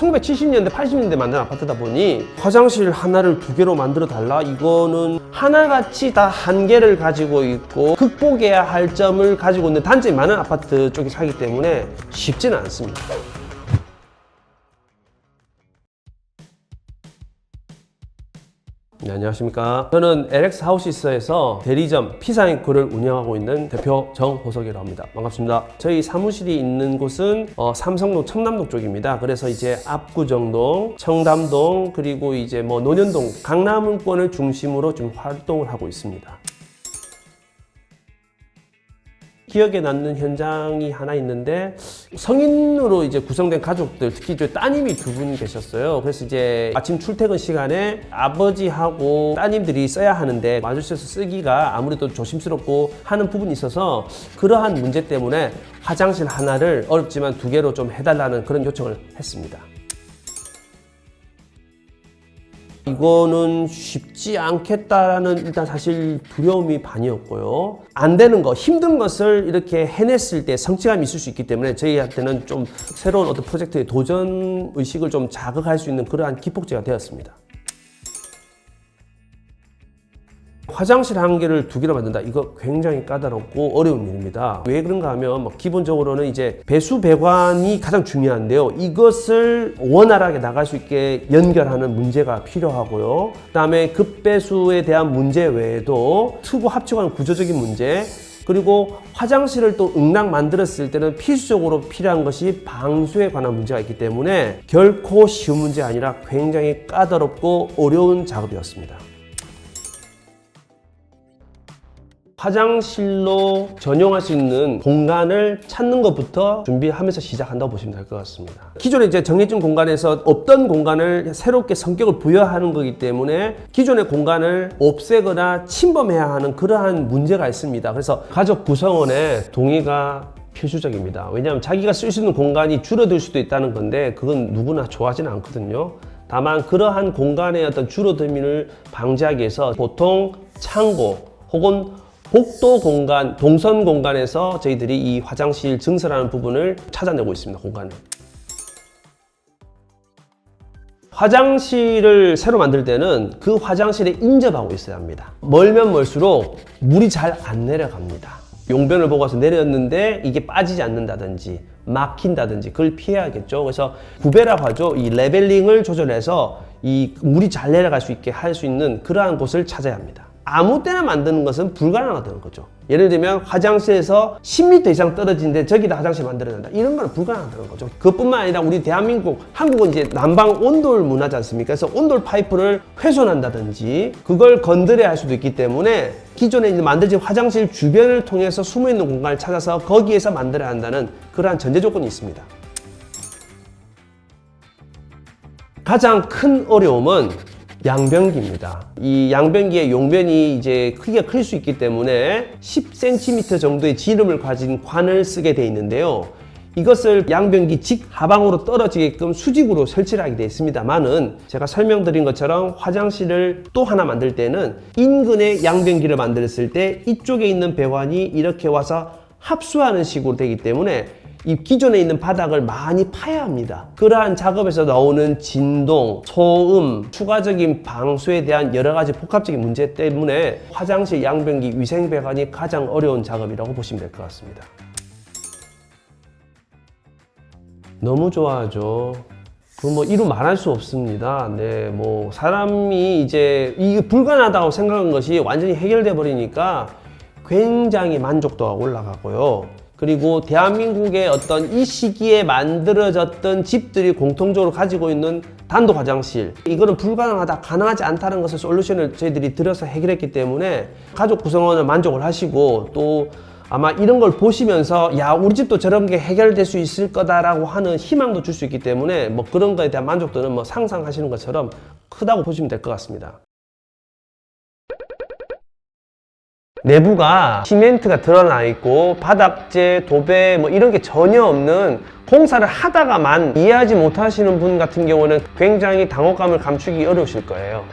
1970년대, 80년대 만든 아파트다 보니 화장실 하나를 2개로 만들어 달라? 이거는 하나같이 다 한계를 가지고 있고 극복해야 할 점을 가지고 있는 단점이 많은 아파트 쪽이 사기 때문에 쉽지는 않습니다. 네, 안녕하십니까. 저는 LX 하우시스에서 대리점 피사앵콜을 운영하고 있는 대표 정호석이라고 합니다. 반갑습니다. 저희 사무실이 있는 곳은 삼성동 청담동 쪽입니다. 그래서 이제 압구정동, 청담동, 그리고 이제 논현동, 강남권을 중심으로 좀 활동을 하고 있습니다. 기억에 남는 현장이 하나 있는데, 성인으로 이제 구성된 가족들, 특히 이제 따님이 2분 계셨어요. 그래서 이제 아침 출퇴근 시간에 아버지하고 따님들이 써야 하는데 마주쳐서 쓰기가 아무래도 조심스럽고 하는 부분이 있어서 그러한 문제 때문에 화장실 하나를 어렵지만 2개로 좀 해달라는 그런 요청을 했습니다. 이거는 쉽지 않겠다라는 일단 사실 두려움이 반이었고요. 안 되는 거, 힘든 것을 이렇게 해냈을 때 성취감이 있을 수 있기 때문에 저희한테는 좀 새로운 어떤 프로젝트의 도전 의식을 좀 자극할 수 있는 그러한 기폭제가 되었습니다. 화장실 한 개를 2개로 만든다. 이거 굉장히 까다롭고 어려운 일입니다. 왜 그런가 하면 기본적으로는 이제 배수 배관이 가장 중요한데요. 이것을 원활하게 나갈 수 있게 연결하는 문제가 필요하고요. 그다음에 급배수에 대한 문제 외에도 투구 합치관 구조적인 문제, 그리고 화장실을 또 응락 만들었을 때는 필수적으로 필요한 것이 방수에 관한 문제가 있기 때문에 결코 쉬운 문제가 아니라 굉장히 까다롭고 어려운 작업이었습니다. 화장실로 전용할 수 있는 공간을 찾는 것부터 준비하면서 시작한다고 보시면 될 것 같습니다. 기존에 이제 정해진 공간에서 없던 공간을 새롭게 성격을 부여하는 거기 때문에 기존의 공간을 없애거나 침범해야 하는 그러한 문제가 있습니다. 그래서 가족 구성원의 동의가 필수적입니다. 왜냐하면 자기가 쓸 수 있는 공간이 줄어들 수도 있다는 건데 그건 누구나 좋아하지는 않거든요. 다만 그러한 공간의 어떤 줄어듦을 방지하기 위해서 보통 창고 혹은 복도 공간, 동선 공간에서 저희들이 이 화장실 증설하는 부분을 찾아내고 있습니다. 공간을. 화장실을 새로 만들 때는 그 화장실에 인접하고 있어야 합니다. 멀면 멀수록 물이 잘 안 내려갑니다. 용변을 보고 와서 내렸는데 이게 빠지지 않는다든지 막힌다든지 그걸 피해야겠죠. 그래서 구배라고 하죠. 이 레벨링을 조절해서 이 물이 잘 내려갈 수 있게 할 수 있는 그러한 곳을 찾아야 합니다. 아무 때나 만드는 것은 불가능하다는 거죠. 예를 들면 화장실에서 10m 이상 떨어진데 저기다 화장실 만들어야 된다. 이런 건 불가능하다는 거죠. 그것뿐만 아니라 우리 대한민국, 한국은 이제 난방 온돌 문화지 않습니까? 그래서 온돌 파이프를 훼손한다든지 그걸 건드려야 할 수도 있기 때문에 기존에 이제 만들어진 화장실 주변을 통해서 숨어있는 공간을 찾아서 거기에서 만들어야 한다는 그러한 전제 조건이 있습니다. 가장 큰 어려움은 양변기입니다. 이 양변기의 용변이 이제 크기가 클 수 있기 때문에 10cm 정도의 지름을 가진 관을 쓰게 되어 있는데요. 이것을 양변기 직하방으로 떨어지게끔 수직으로 설치를 하게 되어 있습니다만은 제가 설명드린 것처럼 화장실을 또 하나 만들 때는 인근에 양변기를 만들었을 때 이쪽에 있는 배관이 이렇게 와서 합수하는 식으로 되기 때문에 이 기존에 있는 바닥을 많이 파야 합니다. 그러한 작업에서 나오는 진동, 소음, 추가적인 방수에 대한 여러 가지 복합적인 문제 때문에 화장실 양변기 위생 배관이 가장 어려운 작업이라고 보시면 될 것 같습니다. 너무 좋아하죠. 이루 말할 수 없습니다. 네, 사람이 이제 이게 불가능하다고 생각한 것이 완전히 해결돼 버리니까 굉장히 만족도가 올라가고요. 그리고 대한민국의 어떤 이 시기에 만들어졌던 집들이 공통적으로 가지고 있는 단독 화장실, 이거는 불가능하다, 가능하지 않다는 것을 솔루션을 저희들이 들여서 해결했기 때문에 가족 구성원을 만족을 하시고 또 아마 이런 걸 보시면서 야, 우리 집도 저런 게 해결될 수 있을 거다라고 하는 희망도 줄 수 있기 때문에 그런 거에 대한 만족도는 상상하시는 것처럼 크다고 보시면 될 것 같습니다. 내부가 시멘트가 드러나 있고 바닥재, 도배 이런 게 전혀 없는 공사를 하다가만 이해하지 못하시는 분 같은 경우는 굉장히 당혹감을 감추기 어려우실 거예요.